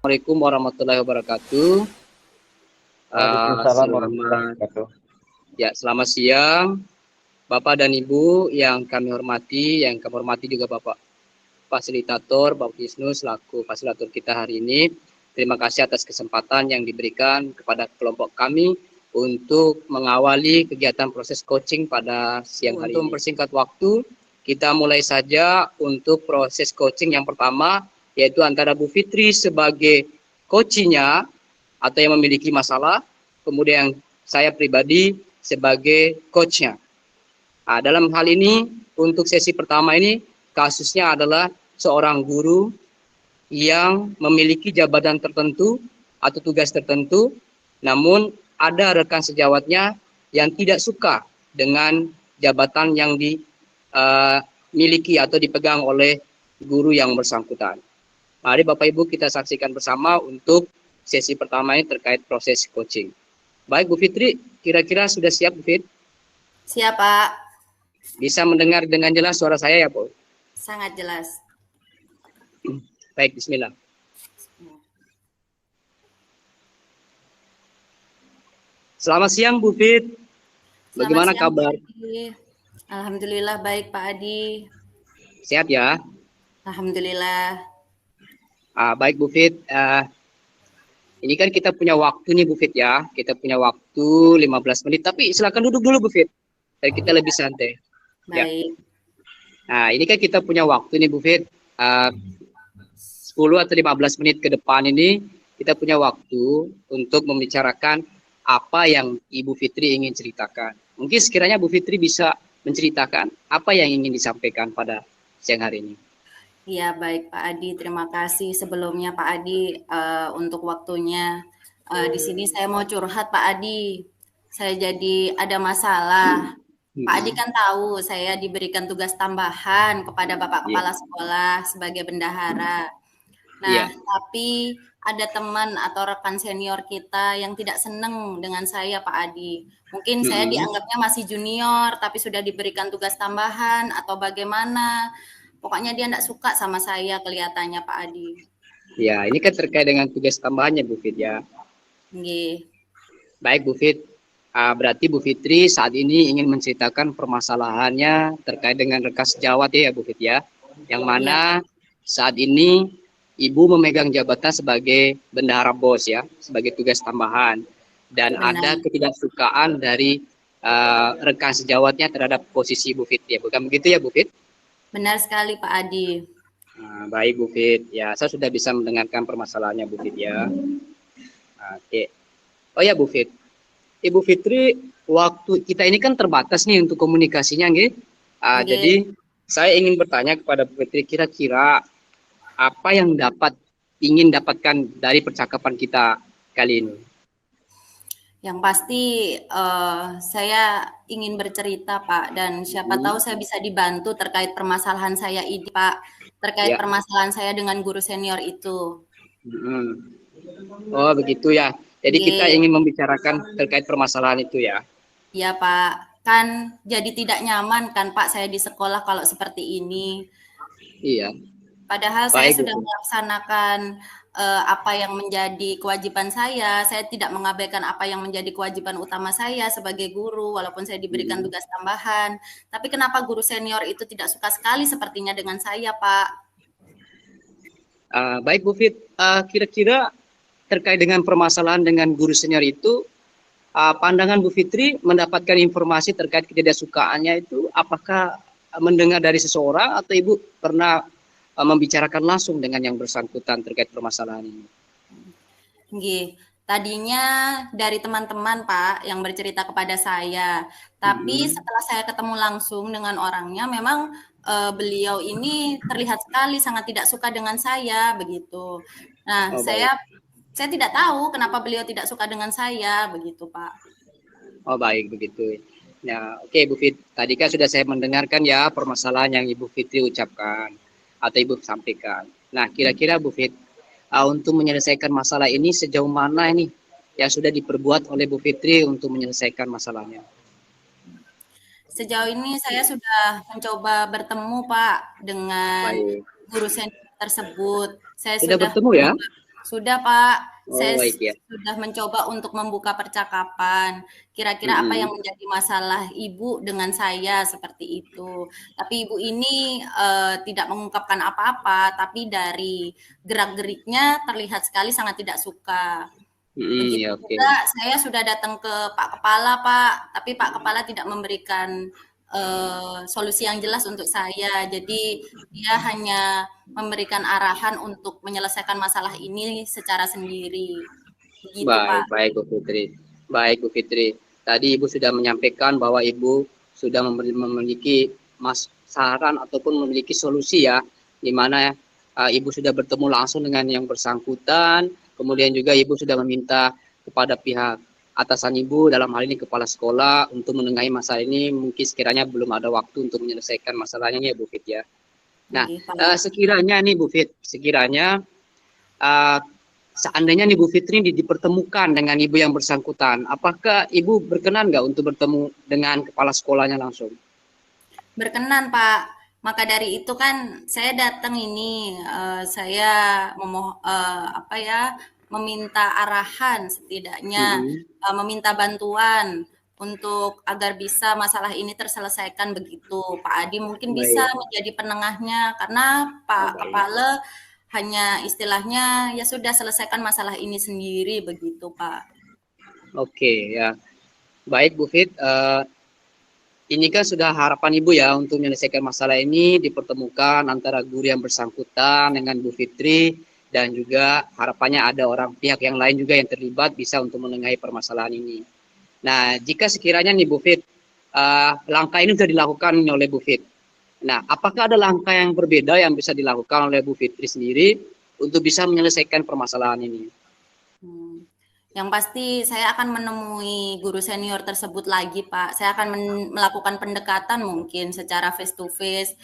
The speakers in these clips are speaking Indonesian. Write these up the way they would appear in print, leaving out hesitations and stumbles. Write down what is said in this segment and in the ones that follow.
Assalamualaikum warahmatullahi wabarakatuh. Waalaikumsalam warahmatullahi Selamat wabarakatuh. selamat siang Bapak dan Ibu yang kami hormati, yang kami hormati juga Bapak fasilitator, Bapak Wisnu selaku fasilitator kita hari ini. Terima kasih atas kesempatan yang diberikan kepada kelompok kami untuk mengawali kegiatan proses coaching pada siang hari ini. Untuk mempersingkat waktu, kita mulai saja untuk proses coaching yang pertama, yaitu antara Bu Fitri sebagai coachnya atau yang memiliki masalah, kemudian saya pribadi sebagai coachnya. Nah, dalam hal ini, untuk sesi pertama ini, kasusnya adalah seorang guru yang memiliki jabatan tertentu atau tugas tertentu, namun ada rekan sejawatnya yang tidak suka dengan jabatan yang dimiliki atau dipegang oleh guru yang bersangkutan. Mari Bapak Ibu kita saksikan bersama untuk sesi pertama ini terkait proses coaching. Baik Bu Fitri, kira-kira sudah siap Bu Fit? Siap Pak. Bisa mendengar dengan jelas suara saya ya Bu? Sangat jelas. Baik, bismillah. Selamat siang Bu Fit. Bagaimana kabar? Alhamdulillah baik Pak Adi. Sehat ya? Alhamdulillah. Baik Bu Fit. Ini kan kita punya waktu nih Bu Fit ya. Kita punya waktu 15 menit. Tapi silakan duduk dulu Bu Fit. Biar kita lebih santai. Baik. Ya. Nah ini kan kita punya waktu nih Bu Fit. 10 atau 15 menit ke depan ini kita punya waktu untuk membicarakan apa yang Ibu Fitri ingin ceritakan. Mungkin sekiranya Bu Fitri bisa menceritakan apa yang ingin disampaikan pada siang hari ini. Iya baik Pak Adi, terima kasih sebelumnya Pak Adi untuk waktunya. Di sini saya mau curhat Pak Adi. Saya jadi ada masalah. Pak Adi kan tahu saya diberikan tugas tambahan kepada Bapak Kepala Sekolah sebagai bendahara. Nah, tapi ada teman atau rekan senior kita yang tidak senang dengan saya Pak Adi. Mungkin saya dianggapnya masih junior, tapi sudah diberikan tugas tambahan atau bagaimana. Pokoknya dia tidak suka sama saya kelihatannya Pak Adi. Ya, ini kan terkait dengan tugas tambahannya Bu Fit ya. Nggih. Baik Bu Fit, berarti Bu Fitri saat ini ingin menceritakan permasalahannya terkait dengan rekan sejawat ya Bu Fit ya. Yang mana saat ini Ibu memegang jabatan sebagai bendahara BOS ya, sebagai tugas tambahan. Dan ada ketidaksukaan dari rekan sejawatnya terhadap posisi Bu Fit ya. Bukan begitu ya Bu Fit? Benar sekali Pak Adi. Baik Bu Fit, ya saya sudah bisa mendengarkan permasalahannya Bu Fit ya. Oke. Oh ya Bu Fit, Ibu Fitri, waktu kita ini kan terbatas nih untuk komunikasinya, nggih. Jadi saya ingin bertanya kepada Bu Fitri, kira-kira apa yang ingin dapatkan dari percakapan kita kali ini? Yang pasti saya ingin bercerita Pak, dan siapa tahu saya bisa dibantu terkait permasalahan saya ini Pak, terkait permasalahan saya dengan guru senior itu. Oh begitu ya, jadi kita ingin membicarakan terkait permasalahan itu ya? Iya Pak, kan jadi tidak nyaman kan Pak saya di sekolah kalau seperti ini. Iya. Padahal saya sudah melaksanakan apa yang menjadi kewajiban saya tidak mengabaikan apa yang menjadi kewajiban utama saya sebagai guru, walaupun saya diberikan tugas tambahan. Tapi kenapa guru senior itu tidak suka sekali sepertinya dengan saya, Pak? Baik Bu Fit, kira-kira terkait dengan permasalahan dengan guru senior itu, pandangan Bu Fitri mendapatkan informasi terkait ketidaksukaannya itu, apakah mendengar dari seseorang atau Ibu pernah membicarakan langsung dengan yang bersangkutan terkait permasalahan ini? Nggih, tadinya dari teman-teman Pak yang bercerita kepada saya, tapi setelah saya ketemu langsung dengan orangnya, memang beliau ini terlihat sekali sangat tidak suka dengan saya begitu. Nah, saya tidak tahu kenapa beliau tidak suka dengan saya begitu Pak. Oh baik begitu. Nah oke Bu Fit, tadi kan sudah saya mendengarkan ya permasalahan yang Ibu Fitri ucapkan atau Ibu sampaikan. Nah kira-kira Bu Fit, untuk menyelesaikan masalah ini sejauh mana ini yang sudah diperbuat oleh Bu Fitri untuk menyelesaikan masalahnya? Sejauh ini saya sudah mencoba bertemu Pak dengan guru senior tersebut. Saya sudah bertemu ya? Sudah, Pak. Oh, Saya baik ya. sudah mencoba untuk membuka percakapan. Kira-kira apa yang Mm-mm. menjadi masalah Ibu dengan saya seperti itu. Tapi Ibu ini tidak mengungkapkan apa-apa, tapi dari gerak-geriknya terlihat sekali sangat tidak suka. Mm-mm, Begitu ya oke. juga saya sudah datang ke Pak Kepala, Pak, tapi Pak Kepala tidak memberikan solusi yang jelas untuk saya. Jadi dia hanya memberikan arahan untuk menyelesaikan masalah ini secara sendiri. Begitu, Baik, Pak. baik Bu Fitri. Baik Bu Fitri. Tadi Ibu sudah menyampaikan bahwa Ibu sudah memiliki saran ataupun memiliki solusi ya, di mana Ibu sudah bertemu langsung dengan yang bersangkutan, kemudian juga Ibu sudah meminta kepada pihak atasan Ibu dalam hal ini kepala sekolah untuk menengahi masalah ini, mungkin sekiranya belum ada waktu untuk menyelesaikan masalahnya ya Bu Fit ya. Nah, Oke, Pak. sekiranya nih Bu Fit, sekiranya uh, seandainya nih Bu Fitri dipertemukan dengan ibu yang bersangkutan, apakah ibu berkenan nggak untuk bertemu dengan kepala sekolahnya langsung? Berkenan, Pak. Maka dari itu kan saya datang ini, saya apa ya, meminta arahan setidaknya, Mm-mm. meminta bantuan untuk agar bisa masalah ini terselesaikan begitu. Pak Adi mungkin bisa Baik, menjadi penengahnya karena oh, Pak baik. Kepala hanya istilahnya ya sudah selesaikan masalah ini sendiri begitu, Pak. Oke ya, baik Bu Fit. Ini kan sudah harapan ibu ya untuk menyelesaikan masalah ini dipertemukan antara guru yang bersangkutan dengan Bu Fitri dan juga harapannya ada orang pihak yang lain juga yang terlibat bisa untuk menengahi permasalahan ini. Nah, jika sekiranya nih Bu Fit, langkah ini sudah dilakukan oleh Bu Fit. Nah, apakah ada langkah yang berbeda yang bisa dilakukan oleh Bu Fitri sendiri untuk bisa menyelesaikan permasalahan ini? Hmm. Yang pasti saya akan menemui guru senior tersebut lagi, Pak. Saya akan melakukan pendekatan mungkin secara face to face,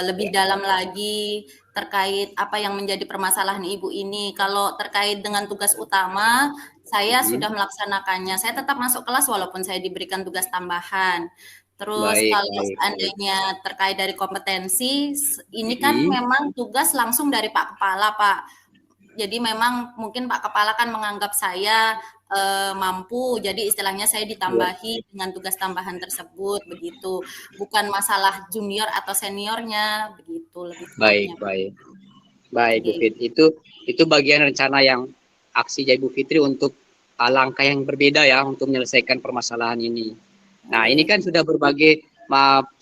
lebih Ya. dalam lagi terkait apa yang menjadi permasalahan ibu ini. Kalau terkait dengan tugas utama, saya Mm-mm. sudah melaksanakannya. Saya tetap masuk kelas walaupun saya diberikan tugas tambahan. Terus Baik, kalau baik, baik. seandainya terkait dari kompetensi, ini kan Mm-mm. memang tugas langsung dari Pak Kepala, Pak. Jadi memang mungkin Pak Kepala kan menganggap saya mampu, jadi istilahnya saya Ya. ditambahi dengan tugas tambahan tersebut begitu. Bukan masalah junior atau seniornya begitu lebih Baik, tepatnya. baik. Baik, Bu Oke. Fit. Itu bagian rencana yang aksi Ibu Fitri untuk langkah yang berbeda ya untuk menyelesaikan permasalahan ini. Nah, ini Oke. kan sudah berbagai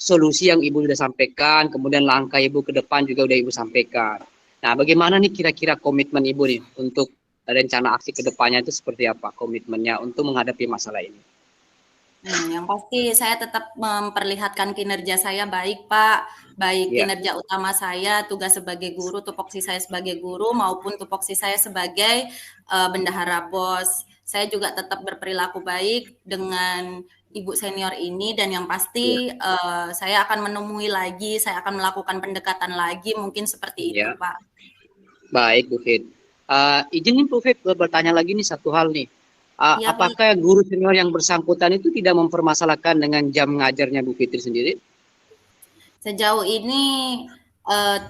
solusi yang Ibu sudah sampaikan, kemudian langkah Ibu ke depan juga sudah Ibu sampaikan. Nah, bagaimana nih kira-kira komitmen Ibu nih untuk rencana aksi ke depannya itu seperti apa komitmennya untuk menghadapi masalah ini? Yang pasti saya tetap memperlihatkan kinerja saya baik, Pak. Baik Ya, kinerja utama saya, tugas sebagai guru, tupoksi saya sebagai guru, maupun tupoksi saya sebagai bendahara BOS. Saya juga tetap berperilaku baik dengan ibu senior ini dan yang ya, pasti saya akan menemui lagi, saya akan melakukan pendekatan lagi, mungkin seperti itu, ya. Pak. Baik, Bu Fit. Izin nih, Bu Fit, bertanya lagi nih satu hal nih. Iya, Pak. Apakah guru senior yang bersangkutan itu tidak mempermasalahkan dengan jam ngajarnya Bu Fitri sendiri? Sejauh ini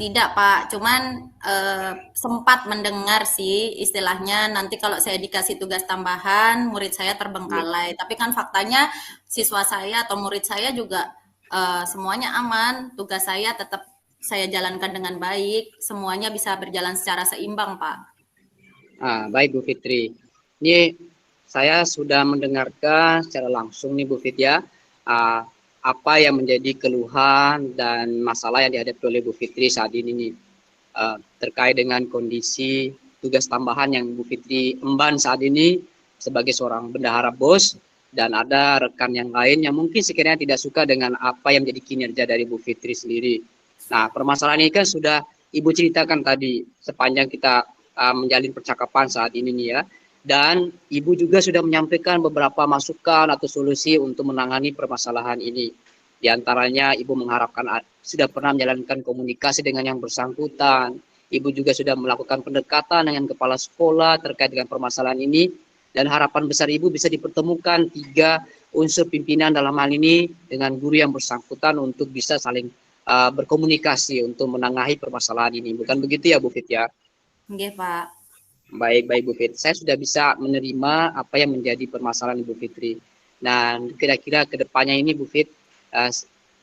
tidak, Pak. Cuman sempat mendengar sih istilahnya nanti kalau saya dikasih tugas tambahan, murid saya Ya. terbengkalai. Tapi kan faktanya siswa saya atau murid saya juga semuanya aman. Tugas saya tetap saya jalankan dengan baik. Semuanya bisa berjalan secara seimbang, Pak. Baik Bu Fitri. Ini saya sudah mendengarkan secara langsung nih Bu Fit ya, ah, apa yang menjadi keluhan dan masalah yang dihadapi oleh Bu Fitri saat ini nih, terkait dengan kondisi tugas tambahan yang Bu Fitri emban saat ini sebagai seorang bendahara BOS dan ada rekan yang lain yang mungkin sekiranya tidak suka dengan apa yang menjadi kinerja dari Bu Fitri sendiri. Nah, permasalahan ini kan sudah Ibu ceritakan tadi sepanjang kita menjalin percakapan saat ini nih ya. Dan Ibu juga sudah menyampaikan beberapa masukan atau solusi untuk menangani permasalahan ini. Di antaranya Ibu mengharapkan sudah pernah menjalankan komunikasi dengan yang bersangkutan. Ibu juga sudah melakukan pendekatan dengan kepala sekolah terkait dengan permasalahan ini. Dan harapan besar Ibu bisa dipertemukan tiga unsur pimpinan dalam hal ini dengan guru yang bersangkutan untuk bisa saling berkomunikasi untuk menangani permasalahan ini. Bukan begitu ya Bu Fit ya? Nggih, Pak. Baik, baik Bu Fitri. Saya sudah bisa menerima apa yang menjadi permasalahan Ibu Fitri. Dan kira-kira ke depannya ini Bu Fit,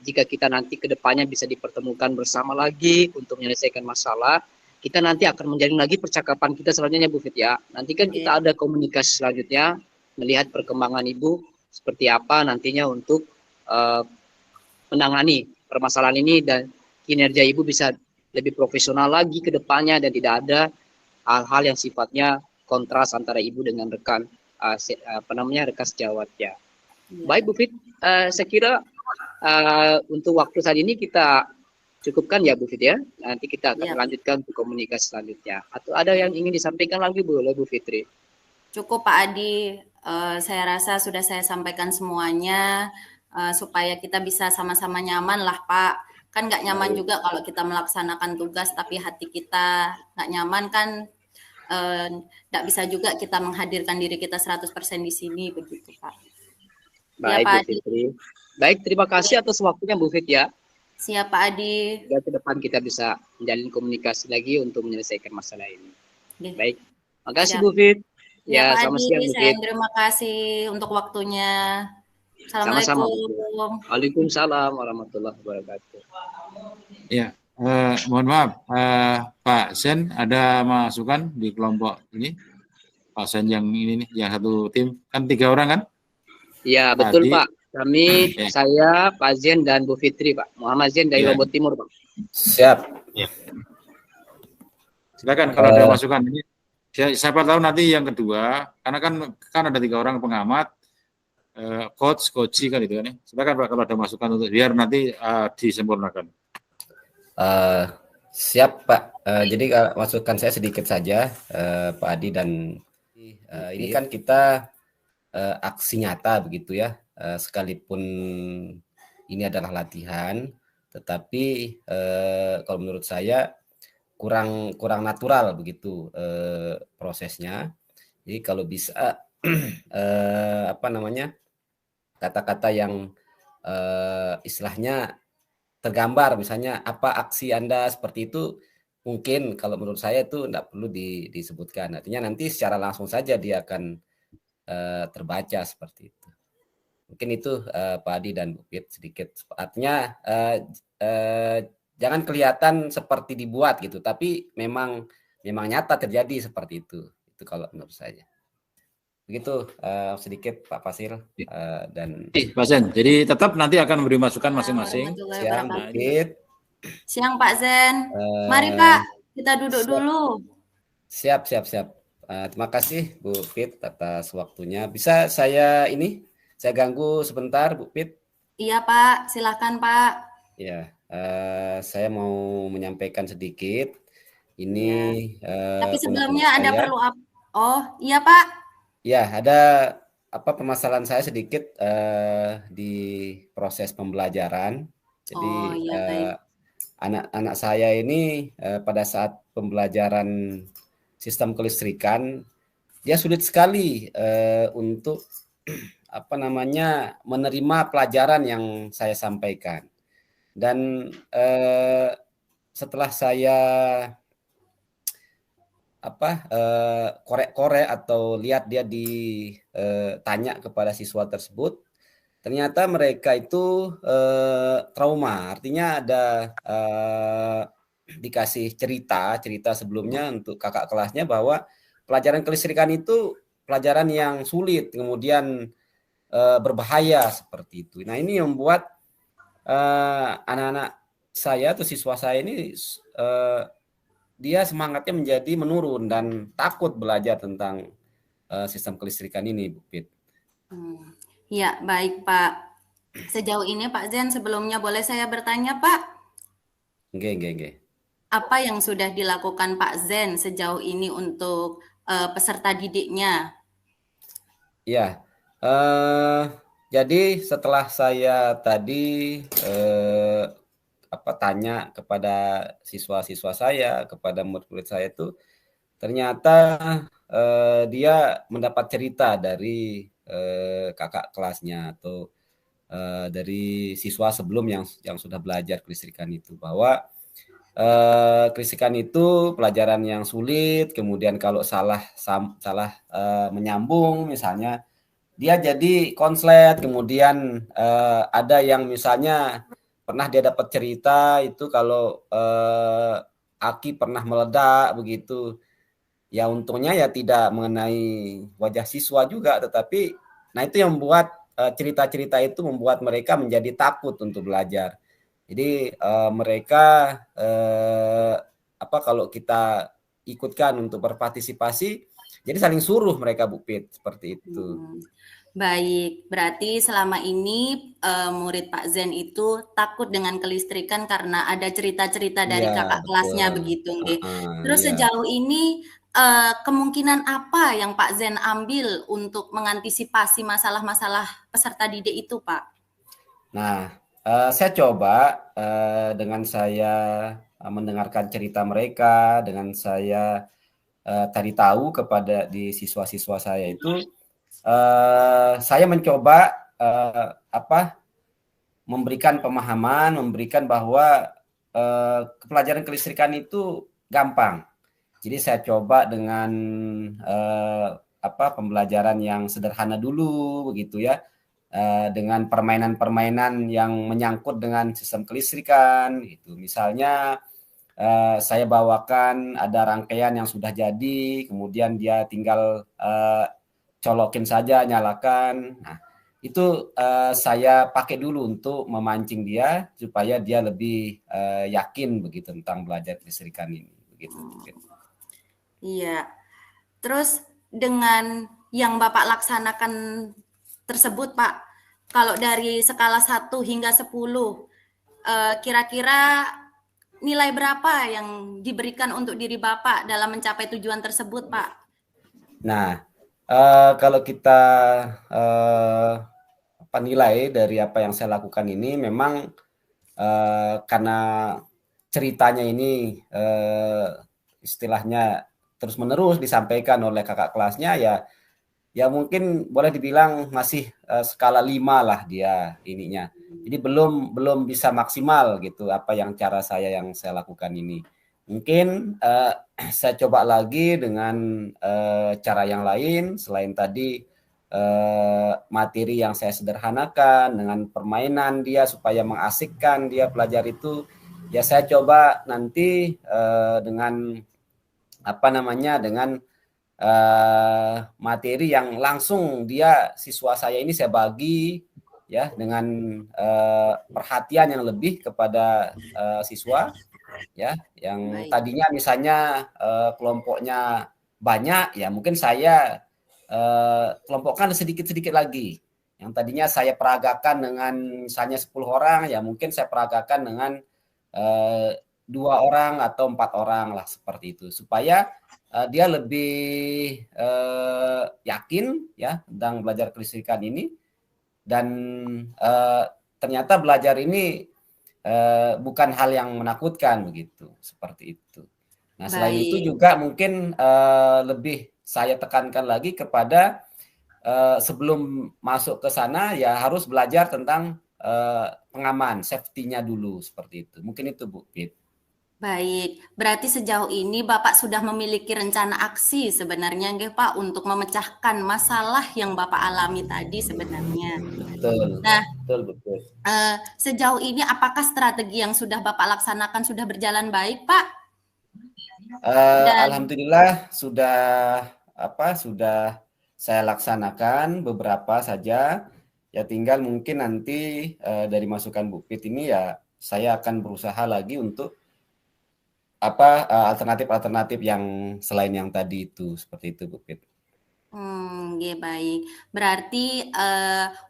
jika kita nanti ke depannya bisa dipertemukan bersama lagi untuk menyelesaikan masalah, kita nanti akan menjalin lagi percakapan kita selanjutnya Bu Fit ya. Nanti kan kita ada komunikasi selanjutnya, melihat perkembangan Ibu seperti apa nantinya untuk menangani permasalahan ini dan kinerja Ibu bisa lebih profesional lagi ke depannya dan tidak ada hal-hal yang sifatnya kontras antara ibu dengan rekan rekan sejawatnya. Baik Bu Fit, saya kira untuk waktu saat ini kita cukupkan ya Bu Fit ya. Nanti kita akan lanjutkan untuk komunikasi selanjutnya. Atau ada yang ingin disampaikan lagi oleh Bu Fitri? Cukup Pak Adi, saya rasa sudah saya sampaikan semuanya supaya kita bisa sama-sama nyaman lah Pak. Kan nggak nyaman juga kalau kita melaksanakan tugas tapi hati kita nggak nyaman kan. Nggak bisa juga kita menghadirkan diri kita 100% di sini, begitu Pak. Baik, ya, Bu Fitri. Baik, terima kasih atas waktunya Bu Fit ya. Siap Pak Adi. Dan ke depan kita bisa menjalin komunikasi lagi untuk menyelesaikan masalah ini. Baik, makasih Bu Fit. Ya, Pak Adi, saya terima kasih untuk waktunya. Assalamualaikum. Sama-sama. Waalaikumsalam warahmatullahi wabarakatuh. Ya. Mohon maaf, Pak Sen ada masukan di kelompok ini? Pak Sen yang ini nih, yang satu tim, kan 3 orang kan? Iya, betul Pak. Kami, saya, Pak Zen, dan Bu Fitri, Pak. Muhammad Zen dari Lombok Timur, Pak. Siap. Ya. Silakan kalau ada masukan ini. Siapa tahu nanti yang kedua, karena kan ada 3 orang pengamat, coach, kan itu kan. Silakan Pak kalau ada masukan untuk biar nanti disempurnakan. Siap Pak. Jadi masukan saya sedikit saja, Pak Adi dan ini kan kita aksi nyata begitu ya, sekalipun ini adalah latihan, tetapi kalau menurut saya kurang natural begitu prosesnya. Jadi kalau bisa kata-kata yang istilahnya tergambar, misalnya apa aksi Anda seperti itu, mungkin kalau menurut saya itu tidak perlu disebutkan. Artinya nanti secara langsung saja dia akan terbaca seperti itu. Mungkin itu Pak Adi dan Bu Fit sedikit. Artinya jangan kelihatan seperti dibuat gitu, tapi memang nyata terjadi seperti itu. Itu kalau menurut saya. Begitu sedikit Pak Fasil dan Pak Zen. Jadi tetap nanti akan memberi masukan masing-masing. Siang Bu Fit. Siang Pak Zen. Mari Pak, kita duduk dulu. Siap. Terima kasih Bu Fit atas waktunya. Bisa saya ganggu sebentar Bu Fit? Iya Pak, silakan Pak. Ya, saya mau menyampaikan sedikit. Ini. Tapi sebelumnya ada perlu apa? Oh, iya Pak. Ya, ada permasalahan saya sedikit di proses pembelajaran. Jadi anak-anak saya ini pada saat pembelajaran sistem kelistrikan, dia sulit sekali untuk menerima pelajaran yang saya sampaikan. Dan setelah saya korek-korek atau lihat dia ditanya kepada siswa tersebut, ternyata mereka itu trauma. Artinya ada dikasih cerita sebelumnya untuk kakak kelasnya bahwa pelajaran kelistrikan itu pelajaran yang sulit, kemudian berbahaya seperti itu. Nah, ini yang membuat anak-anak saya atau siswa saya ini dia semangatnya menjadi menurun dan takut belajar tentang sistem kelistrikan ini, Bu Fit. Ya, baik Pak. Sejauh ini Pak Zen, sebelumnya boleh saya bertanya Pak? Nggih. Apa yang sudah dilakukan Pak Zen sejauh ini untuk peserta didiknya? Ya, jadi setelah saya tadi tanya kepada siswa-siswa saya, kepada murid-murid saya itu, ternyata dia mendapat cerita dari kakak kelasnya atau dari siswa sebelum yang sudah belajar kelistrikan itu, bahwa kelistrikan itu pelajaran yang sulit, kemudian kalau salah menyambung misalnya dia jadi konslet, kemudian ada yang misalnya pernah dia dapat cerita itu kalau aki pernah meledak begitu. Ya untungnya ya tidak mengenai wajah siswa juga, tetapi nah itu yang membuat cerita-cerita itu membuat mereka menjadi takut untuk belajar. Jadi mereka kalau kita ikutkan untuk berpartisipasi, jadi saling suruh mereka Bu Pit seperti itu. Baik, berarti selama ini murid Pak Zen itu takut dengan kelistrikan karena ada cerita-cerita dari kakak kelasnya begitu, nggih. Terus sejauh ini kemungkinan apa yang Pak Zen ambil untuk mengantisipasi masalah-masalah peserta didik itu, Pak? Nah, saya coba dengan saya mendengarkan cerita mereka, dengan saya tadi tahu kepada di siswa-siswa saya itu, saya mencoba memberikan pemahaman, memberikan bahwa pelajaran kelistrikan itu gampang. Jadi saya coba dengan pembelajaran yang sederhana dulu, begitu ya, dengan permainan-permainan yang menyangkut dengan sistem kelistrikan. Itu misalnya saya bawakan ada rangkaian yang sudah jadi, kemudian dia tinggal colokin saja, nyalakan. Nah, itu saya pakai dulu untuk memancing dia supaya dia lebih yakin begitu tentang belajar kelistrikan ini. Begitu. Iya. Terus dengan yang Bapak laksanakan tersebut, Pak, kalau dari skala 1 hingga 10, kira-kira nilai berapa yang diberikan untuk diri Bapak dalam mencapai tujuan tersebut, Pak? Nah, kalau kita nilai dari apa yang saya lakukan ini memang karena ceritanya ini istilahnya terus-menerus disampaikan oleh kakak kelasnya, ya mungkin boleh dibilang masih skala 5 lah dia ininya. Jadi belum bisa maksimal gitu apa yang cara yang saya lakukan ini. Mungkin saya coba lagi dengan cara yang lain selain tadi materi yang saya sederhanakan dengan permainan dia supaya mengasikkan dia pelajar itu. Ya saya coba nanti dengan dengan materi yang langsung dia siswa saya ini saya bagi ya dengan perhatian yang lebih kepada siswa ya yang tadinya misalnya kelompoknya banyak ya mungkin saya kelompokkan sedikit-sedikit lagi. Yang tadinya saya peragakan dengan misalnya 10 orang ya mungkin saya peragakan dengan 2 orang atau 4 orang lah seperti itu supaya dia lebih yakin ya tentang belajar kelistrikan ini dan ternyata belajar ini bukan hal yang menakutkan begitu seperti itu. Nah selain itu juga mungkin lebih saya tekankan lagi kepada sebelum masuk ke sana ya harus belajar tentang pengaman safety-nya dulu seperti itu. Mungkin itu Bu Pit. Baik, berarti sejauh ini Bapak sudah memiliki rencana aksi sebenarnya nggih Pak untuk memecahkan masalah yang Bapak alami tadi sebenarnya. Betul. Nah, betul. Sejauh ini apakah strategi yang sudah Bapak laksanakan sudah berjalan baik, Pak? Alhamdulillah sudah saya laksanakan beberapa saja. Ya tinggal mungkin nanti dari masukan Bu Pit ini ya saya akan berusaha lagi untuk alternatif-alternatif yang selain yang tadi itu seperti itu Bu Pit. Ya baik. Berarti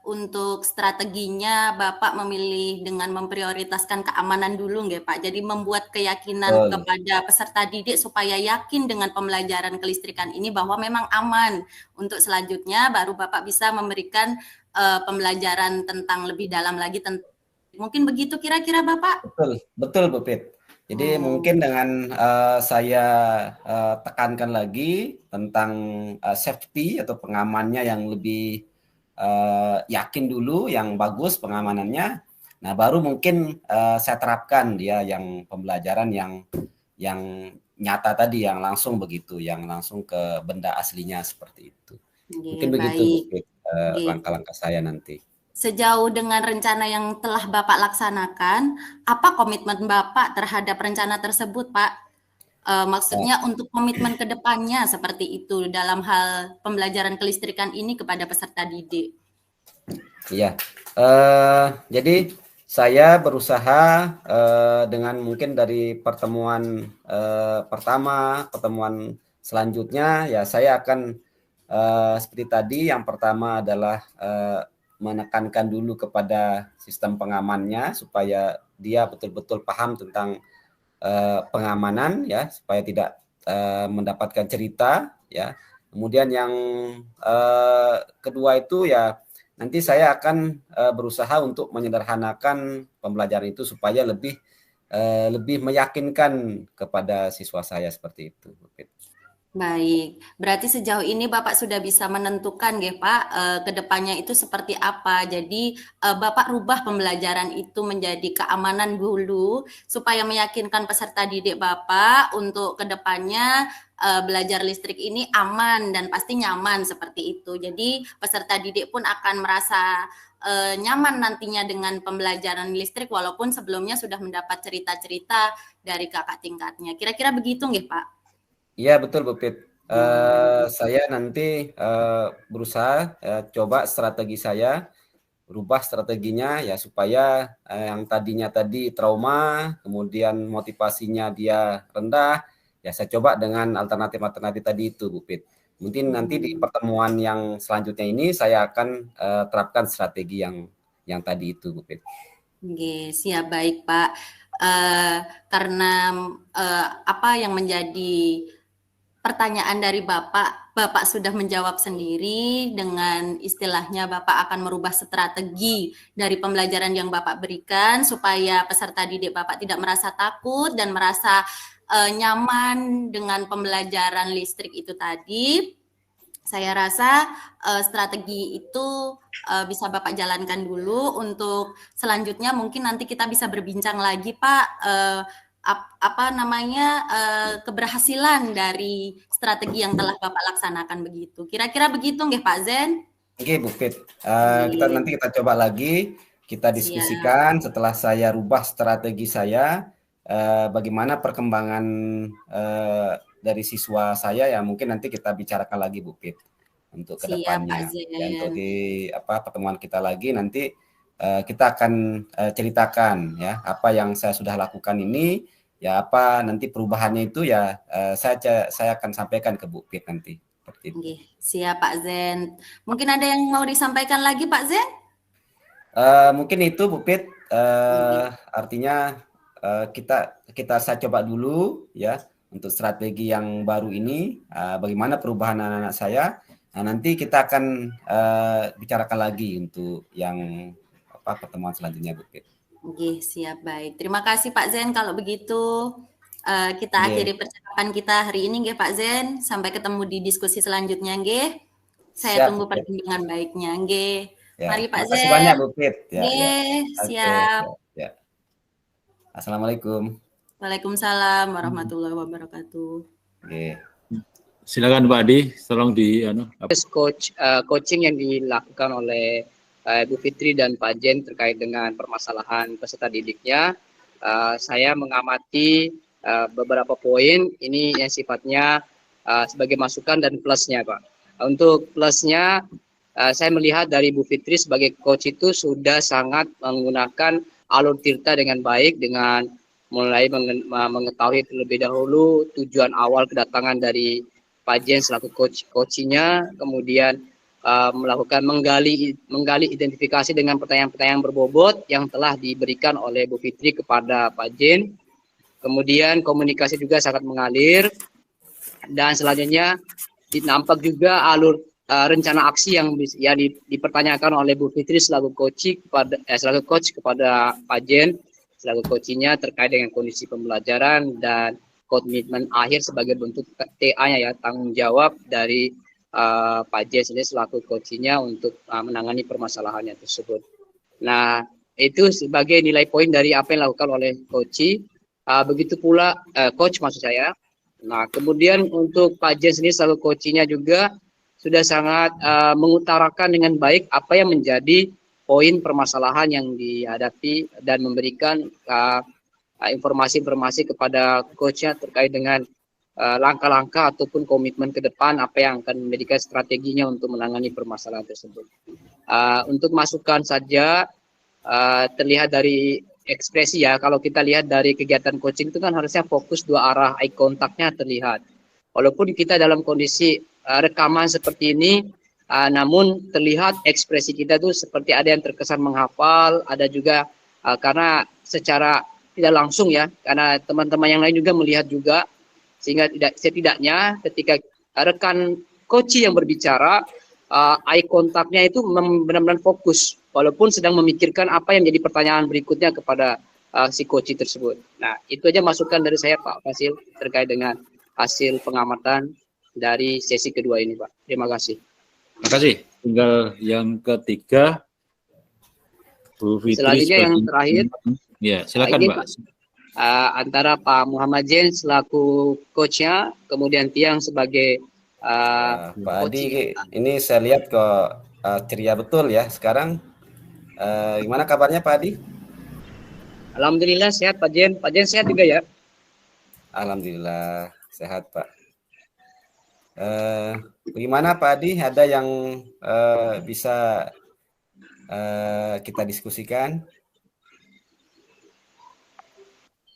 untuk strateginya Bapak memilih dengan memprioritaskan keamanan dulu nggih Pak. Jadi membuat keyakinan kepada peserta didik supaya yakin dengan pembelajaran kelistrikan ini bahwa memang aman. Untuk selanjutnya baru Bapak bisa memberikan pembelajaran tentang lebih dalam lagi. Mungkin begitu kira-kira Bapak? Betul Bu Pit. Jadi mungkin dengan saya tekankan lagi tentang safety atau pengamannya yang lebih yakin dulu, yang bagus pengamanannya. Nah, baru mungkin saya terapkan dia yang pembelajaran yang nyata tadi, yang langsung begitu, yang langsung ke benda aslinya seperti itu. Mungkin begitu Bu Pit, langkah-langkah saya nanti. Sejauh dengan rencana yang telah Bapak laksanakan, apa komitmen Bapak terhadap rencana tersebut, Pak? Maksudnya untuk komitmen ke depannya seperti itu dalam hal pembelajaran kelistrikan ini kepada peserta didik. Iya, jadi saya berusaha dengan mungkin dari pertemuan pertama, pertemuan selanjutnya, ya saya akan seperti tadi, yang pertama adalah menekankan dulu kepada sistem pengamannya supaya dia betul-betul paham tentang pengamanan, ya, supaya tidak mendapatkan cerita, ya. Kemudian yang kedua itu ya nanti saya akan berusaha untuk menyederhanakan pembelajaran itu supaya lebih meyakinkan kepada siswa saya seperti itu. Baik, berarti sejauh ini Bapak sudah bisa menentukan ya Pak, ke depannya itu seperti apa. Jadi Bapak rubah pembelajaran itu menjadi keamanan dulu supaya meyakinkan peserta didik Bapak untuk ke depannya belajar listrik ini aman dan pasti nyaman seperti itu. Jadi peserta didik pun akan merasa nyaman nantinya dengan pembelajaran listrik walaupun sebelumnya sudah mendapat cerita-cerita dari kakak tingkatnya. Kira-kira begitu nggih Pak? Iya betul Bu Pit. Saya nanti berusaha coba strategi saya, rubah strateginya ya supaya yang tadinya tadi trauma, kemudian motivasinya dia rendah, ya saya coba dengan alternatif-alternatif tadi itu Bu Pit. Mungkin nanti di pertemuan yang selanjutnya ini saya akan terapkan strategi yang tadi itu Bu Pit. Oke, siap, baik Pak. Karena apa yang menjadi pertanyaan dari Bapak sudah menjawab sendiri dengan istilahnya Bapak akan merubah strategi dari pembelajaran yang Bapak berikan supaya peserta didik Bapak tidak merasa takut dan merasa nyaman dengan pembelajaran listrik itu tadi. Saya rasa strategi itu bisa Bapak jalankan dulu. Untuk selanjutnya mungkin nanti kita bisa berbincang lagi Pak, keberhasilan dari strategi yang telah Bapak laksanakan begitu. Kira-kira begitu nggih Pak Zen? Oke Bu Pit, nanti kita coba lagi, kita diskusikan setelah saya rubah strategi saya, bagaimana perkembangan dari siswa saya, ya mungkin nanti kita bicarakan lagi Bu Pit untuk kedepannya. Ya, untuk di pertemuan kita lagi nanti kita akan ceritakan ya apa yang saya sudah lakukan ini, ya apa nanti perubahannya itu ya saya akan sampaikan ke Bu Pit nanti. Oke, siap Pak Zen. Mungkin ada yang mau disampaikan lagi Pak Zen? Mungkin itu Bu Pit, artinya saya coba dulu ya untuk strategi yang baru ini, bagaimana perubahan anak-anak saya. Nah, nanti kita akan bicarakan lagi untuk yang pertemuan selanjutnya Bu Pit. Oke, siap, baik. Terima kasih Pak Zen kalau begitu. Kita akhiri percakapan kita hari ini nggih Pak Zen. Sampai ketemu di diskusi selanjutnya nggih. Saya tunggu perkembangan baiknya nggih. Ya, mari Pak Zen. Terima kasih banyak Bu Pit. Siap. Ya. Assalamualaikum. Waalaikumsalam warahmatullahi wabarakatuh. Silakan Pak Adi, tolong coaching yang dilakukan oleh Bu Fitri dan Pak Jen terkait dengan permasalahan peserta didiknya. Saya mengamati beberapa poin ini yang sifatnya sebagai masukan dan plusnya Pak. Untuk plusnya saya melihat dari Bu Fitri sebagai coach itu sudah sangat menggunakan alur tirta dengan baik, dengan mulai mengetahui terlebih dahulu tujuan awal kedatangan dari Pak Jen selaku coachnya, kemudian melakukan menggali identifikasi dengan pertanyaan-pertanyaan berbobot yang telah diberikan oleh Bu Fitri kepada Pak Jen. Kemudian komunikasi juga sangat mengalir, dan selanjutnya nampak juga alur rencana aksi yang dipertanyakan oleh Bu Fitri selaku coach kepada Pak Jen selaku coachnya terkait dengan kondisi pembelajaran dan komitmen akhir sebagai bentuk TA-nya ya, tanggung jawab dari Pak Jen sendiri selaku coachnya untuk menangani permasalahannya tersebut. Nah, Itu sebagai nilai poin dari apa yang dilakukan oleh coach. Begitu pula coach maksud saya. Nah, kemudian untuk Pak Jen sendiri selaku coachnya juga sudah sangat mengutarakan dengan baik apa yang menjadi poin permasalahan yang dihadapi dan memberikan informasi-informasi kepada coachnya terkait dengan langkah-langkah ataupun komitmen ke depan apa yang akan menjadikan strateginya untuk menangani permasalahan tersebut. Untuk masukan saja terlihat dari ekspresi ya, kalau kita lihat dari kegiatan coaching itu kan harusnya fokus dua arah, eye contact-nya terlihat. Walaupun kita dalam kondisi rekaman seperti ini, namun terlihat ekspresi kita tuh seperti ada yang terkesan menghafal, ada juga karena secara tidak langsung ya, karena teman-teman yang lain juga melihat juga, sehingga setidaknya ketika rekan coach yang berbicara, eye contact-nya itu benar-benar fokus, walaupun sedang memikirkan apa yang jadi pertanyaan berikutnya kepada si coach tersebut. Nah, itu aja masukan dari saya Pak Fasil terkait dengan hasil pengamatan dari sesi kedua ini Pak. Terima kasih. Terima kasih. Tinggal yang ketiga, Bu Fitri. Selanjutnya yang terakhir. Ya, silakan Pak. Antara Pak Muhammad Jen selaku coachnya, kemudian Tiang sebagai Pak Adi, ini saya lihat kok ceria betul ya sekarang. Gimana kabarnya Pak Adi? Alhamdulillah sehat Pak Jen. Pak Jen sehat juga ya? Alhamdulillah sehat Pak. Bagaimana Pak Adi? Ada yang bisa kita diskusikan?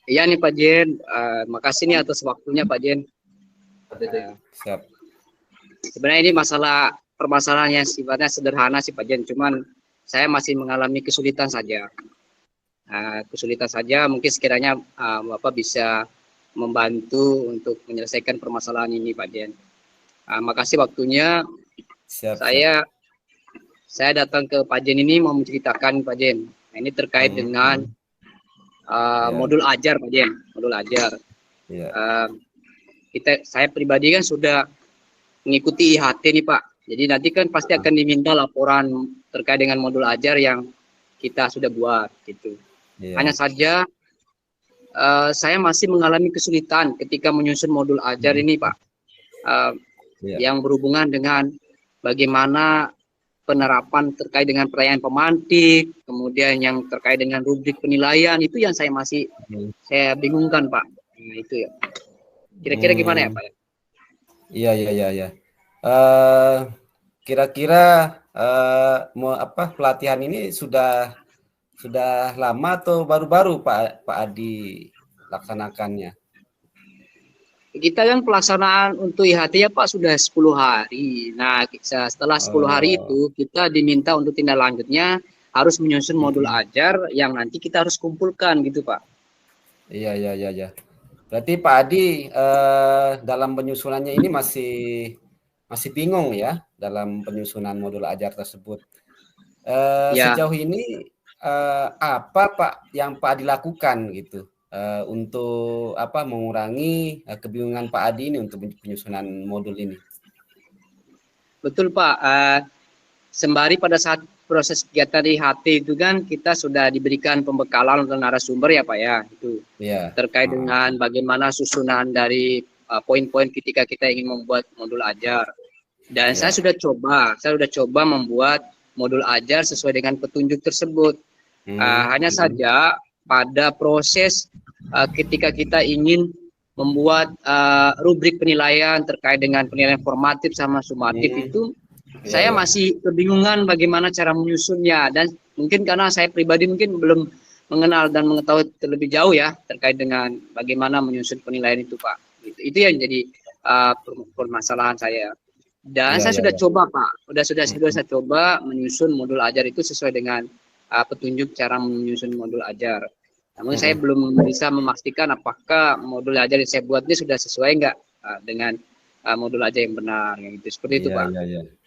Iya nih Pak Jen. Makasih nih atas waktunya Pak Jen. Siap. Sebenarnya ini permasalahan yang sifatnya sederhana sih Pak Jen. Cuman saya masih mengalami kesulitan saja. Mungkin sekiranya Bapak bisa membantu untuk menyelesaikan permasalahan ini Pak Jen. Makasih waktunya. Siap. Saya datang ke Pak Jen ini mau menceritakan Pak Jen. Nah, ini terkait dengan modul ajar Pak Jen. Modul ajar. Saya pribadi kan sudah mengikuti IHT nih Pak. Jadi nanti kan pasti akan diminta laporan terkait dengan modul ajar yang kita sudah buat gitu. Hanya saja saya masih mengalami kesulitan ketika menyusun modul ajar ini Pak. Yang berhubungan dengan bagaimana penerapan terkait dengan perayaan pemantik, kemudian yang terkait dengan rubrik penilaian, itu yang saya masih saya bingungkan Pak. Nah, itu ya. Kira-kira gimana ya Pak? Iya. Kira-kira pelatihan ini sudah lama atau baru-baru Pak Adi laksanakannya? Kita kan pelaksanaan untuk IHT ya Pak sudah 10 hari. Nah, setelah 10 hari itu kita diminta untuk tindak lanjutnya harus menyusun modul ajar yang nanti kita harus kumpulkan gitu Pak. Iya. Berarti Pak Adi dalam penyusunannya ini masih bingung ya dalam penyusunan modul ajar tersebut. Sejauh ini apa Pak yang Pak Adi lakukan gitu untuk mengurangi kebingungan Pak Adi ini untuk penyusunan modul ini? Betul Pak. Sembari pada saat proses kegiatan IHT itu kan kita sudah diberikan pembekalan untuk narasumber ya Pak ya, itu terkait dengan bagaimana susunan dari poin-poin ketika kita ingin membuat modul ajar. Dan saya sudah coba membuat modul ajar sesuai dengan petunjuk tersebut. Hanya saja pada proses ketika kita ingin membuat rubrik penilaian terkait dengan penilaian formatif sama sumatif itu saya masih kebingungan bagaimana cara menyusunnya, dan mungkin karena saya pribadi mungkin belum mengenal dan mengetahui terlebih jauh ya terkait dengan bagaimana menyusun penilaian itu Pak. Itu yang jadi permasalahan saya. Dan saya sudah coba Pak, sudah saya coba menyusun modul ajar itu sesuai dengan petunjuk cara menyusun modul ajar. Namun saya belum bisa memastikan apakah modul ajar yang saya buat ini sudah sesuai enggak dengan modul ajar yang benar, gitu. Seperti itu Pak.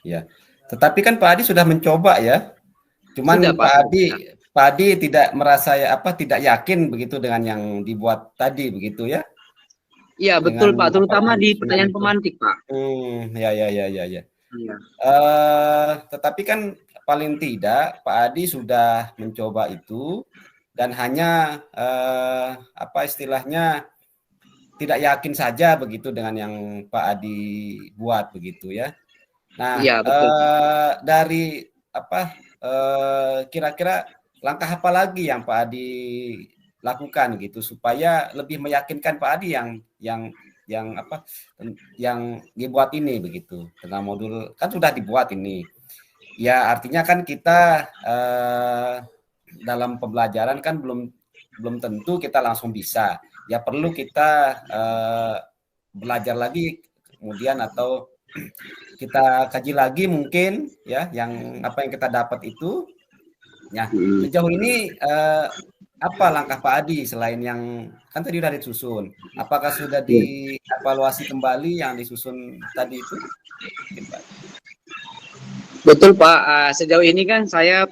Iya. Tetapi kan Pak Adi sudah mencoba ya. Cuman sudah, Pak Adi tidak merasa tidak yakin begitu dengan yang dibuat tadi begitu ya. Iya betul Pak, terutama di pertanyaan pemantik Pak. Iya. Tetapi kan paling tidak Pak Adi sudah mencoba itu dan hanya apa istilahnya tidak yakin saja begitu dengan yang Pak Adi buat begitu ya. Nah, Iya, betul. dari apa kira-kira langkah apa lagi yang Pak Adi lakukan gitu supaya lebih meyakinkan Pak Adi yang apa yang dibuat ini begitu tentang modul kan sudah dibuat ini. Ya artinya kan kita dalam pembelajaran kan belum tentu kita langsung bisa. Ya perlu kita belajar lagi kemudian atau kita kaji lagi mungkin ya yang apa yang kita dapat itu. Ya sejauh ini apa langkah Pak Adi selain yang kan tadi sudah disusun? Apakah sudah dievaluasi kembali yang disusun tadi itu? Betul Pak. Sejauh ini kan saya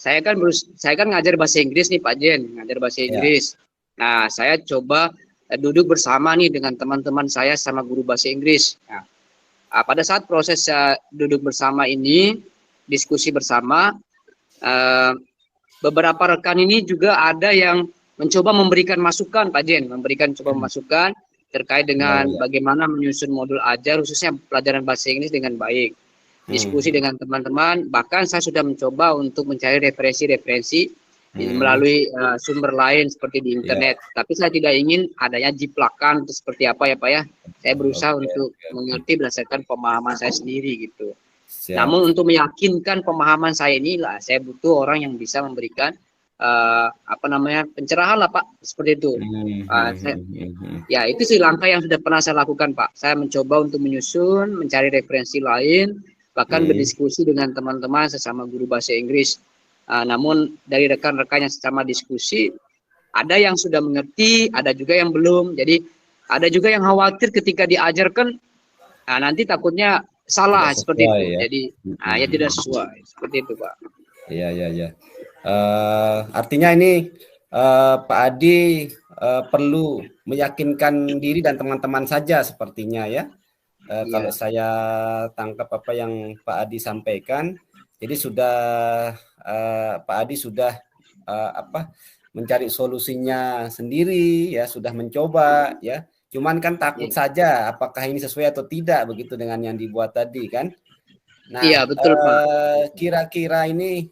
kan ngajar bahasa Inggris nih Pak Jen, ngajar bahasa Inggris. Nah, saya coba duduk bersama nih dengan teman-teman saya sama guru bahasa Inggris. Nah, pada saat proses duduk bersama ini, diskusi bersama, beberapa rekan ini juga ada yang mencoba memberikan masukan Pak Jen, coba masukan terkait dengan bagaimana menyusun modul ajar khususnya pelajaran bahasa Inggris dengan baik. Diskusi dengan teman-teman, bahkan saya sudah mencoba untuk mencari referensi-referensi melalui sumber lain seperti di internet. Tapi saya tidak ingin adanya jiplakan untuk seperti apa ya Pak ya. Saya berusaha untuk mengerti berdasarkan pemahaman saya sendiri gitu. Namun untuk meyakinkan pemahaman saya inilah saya butuh orang yang bisa memberikan pencerahan lah Pak, seperti itu. Ya itu sih langkah yang sudah pernah saya lakukan Pak. Saya mencoba untuk menyusun, mencari referensi lain, bahkan berdiskusi dengan teman-teman sesama guru bahasa Inggris. Namun dari rekan-rekan yang sesama diskusi, ada yang sudah mengerti, ada juga yang belum. Jadi ada juga yang khawatir ketika diajarkan, nanti takutnya salah seperti itu. Ya. Jadi ya tidak sesuai seperti itu Pak. Iya. Artinya ini Pak Adi perlu meyakinkan diri dan teman-teman saja sepertinya ya. Kalau saya tangkap apa yang Pak Adi sampaikan, jadi sudah Pak Adi sudah mencari solusinya sendiri ya, sudah mencoba ya. Cuman kan takut saja apakah ini sesuai atau tidak begitu dengan yang dibuat tadi kan. Nah, iya betul Pak. Kira-kira ini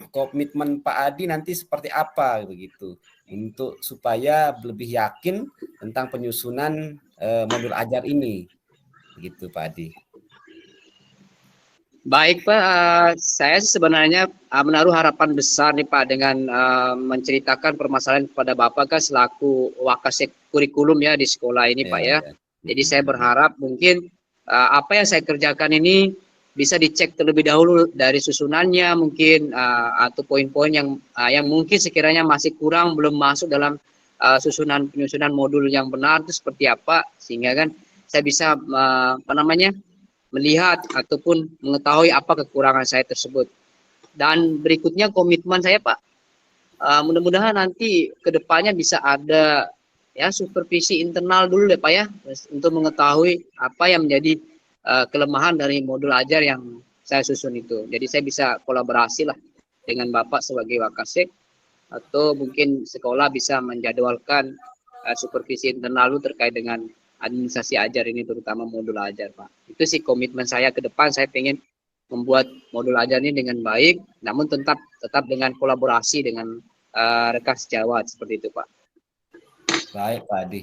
komitmen Pak Adi nanti seperti apa begitu untuk supaya lebih yakin tentang penyusunan modul ajar ini, gitu Pak Adi. Baik Pak, saya sebenarnya menaruh harapan besar nih Pak dengan menceritakan permasalahan kepada Bapak kan selaku wakasek kurikulum ya di sekolah ini Pak ya. Jadi saya berharap mungkin apa yang saya kerjakan ini bisa dicek terlebih dahulu dari susunannya mungkin atau poin-poin yang mungkin sekiranya masih kurang belum masuk dalam penyusunan modul yang benar itu seperti apa sehingga kan saya bisa melihat ataupun mengetahui apa kekurangan saya tersebut. Dan berikutnya komitmen saya Pak, mudah-mudahan nanti kedepannya bisa ada ya supervisi internal dulu ya Pak ya untuk mengetahui apa yang menjadi kelemahan dari modul ajar yang saya susun itu. Jadi saya bisa kolaborasi lah dengan Bapak sebagai wakasek atau mungkin sekolah bisa menjadwalkan supervisi internal terkait dengan administrasi ajar ini terutama modul ajar Pak. Itu sih komitmen saya ke depan, saya pengen membuat modul ajar ini dengan baik, namun tetap dengan kolaborasi dengan rekan sejawat seperti itu Pak. Baik Pak Adi.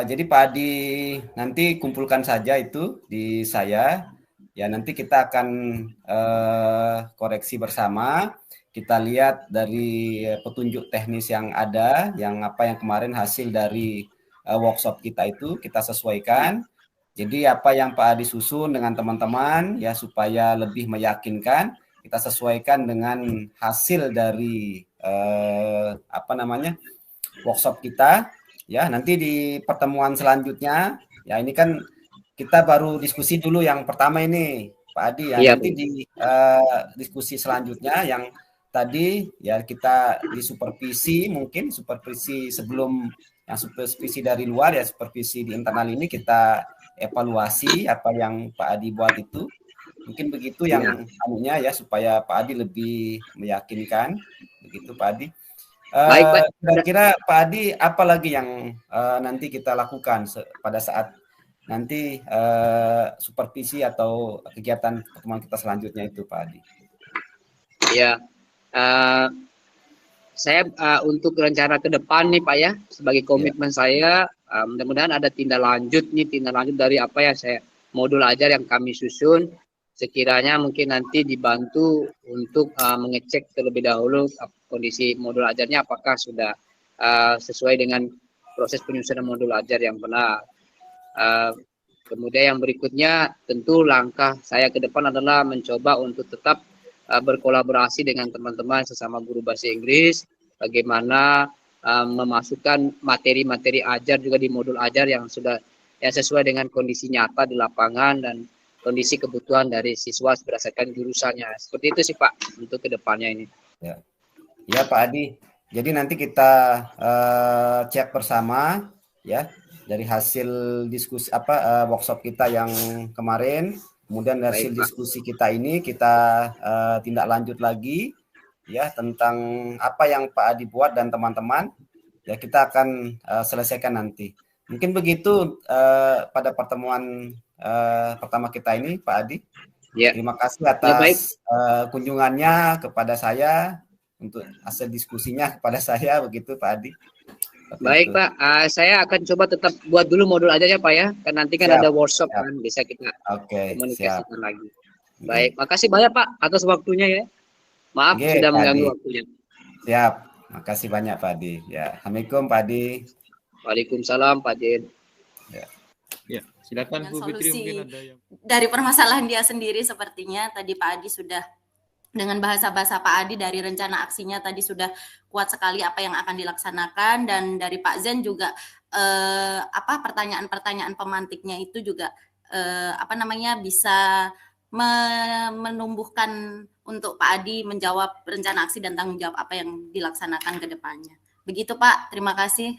Jadi Pak Adi nanti kumpulkan saja itu di saya, ya nanti kita akan koreksi bersama. Kita lihat dari petunjuk teknis yang ada, yang kemarin hasil dari workshop kita itu kita sesuaikan. Jadi apa yang Pak Adi susun dengan teman-teman ya supaya lebih meyakinkan, kita sesuaikan dengan hasil dari workshop kita. Ya, nanti di pertemuan selanjutnya ya ini kan kita baru diskusi dulu yang pertama ini Pak Adi ya. Nanti di diskusi selanjutnya yang tadi ya kita di supervisi mungkin supervisi sebelum yang supervisi dari luar ya supervisi di internal ini kita evaluasi apa yang Pak Adi buat itu. Mungkin begitu yang anunya ya, supaya Pak Adi lebih meyakinkan. Begitu Pak Adi. Baik, Pak. Kira-kira Pak Adi apa lagi yang nanti kita lakukan pada saat nanti supervisi atau kegiatan pertemuan kita selanjutnya itu Pak Adi? Ya, saya untuk rencana ke depan nih Pak ya, sebagai komitmen saya, mudah-mudahan ada tindak lanjut dari apa ya saya modul ajar yang kami susun. Sekiranya mungkin nanti dibantu untuk mengecek terlebih dahulu kondisi modul ajarnya apakah sudah sesuai dengan proses penyusunan modul ajar yang benar. Kemudian yang berikutnya tentu langkah saya ke depan adalah mencoba untuk tetap berkolaborasi dengan teman-teman sesama guru bahasa Inggris, bagaimana memasukkan materi-materi ajar juga di modul ajar yang sudah sesuai dengan kondisi nyata di lapangan dan kondisi kebutuhan dari siswa berdasarkan jurusannya. Seperti itu sih Pak untuk kedepannya ini. Ya Pak Adi. Jadi nanti kita cek bersama ya dari hasil diskusi workshop kita yang kemarin, kemudian dari hasil diskusi kita ini kita tindak lanjut lagi ya tentang apa yang Pak Adi buat dan teman-teman ya kita akan selesaikan nanti. Mungkin begitu pada pertemuan pertama kita ini Pak Adi. Ya. Terima kasih atas kunjungannya kepada saya untuk hasil diskusinya kepada saya begitu Pak Adi. Baik Pak, saya akan coba tetap buat dulu modul aja ya Pak ya, kan nanti kan ada workshop kan bisa kita komunikasikan lagi. Baik, makasih banyak Pak atas waktunya ya. Maaf sudah mengganggu waktunya. Siap, makasih banyak Pak Adi. Ya, Assalamualaikum Pak Adi. Waalaikumsalam Pak Din. Ya, silakan Bu Fitri mungkin ada yang dari permasalahan dia sendiri sepertinya tadi Pak Adi sudah dengan bahasa-bahasa Pak Adi dari rencana aksinya tadi sudah kuat sekali apa yang akan dilaksanakan dan dari Pak Zen juga pertanyaan-pertanyaan pemantiknya itu juga bisa menumbuhkan untuk Pak Adi menjawab rencana aksi dan tanggung jawab apa yang dilaksanakan ke depannya. Begitu Pak, terima kasih.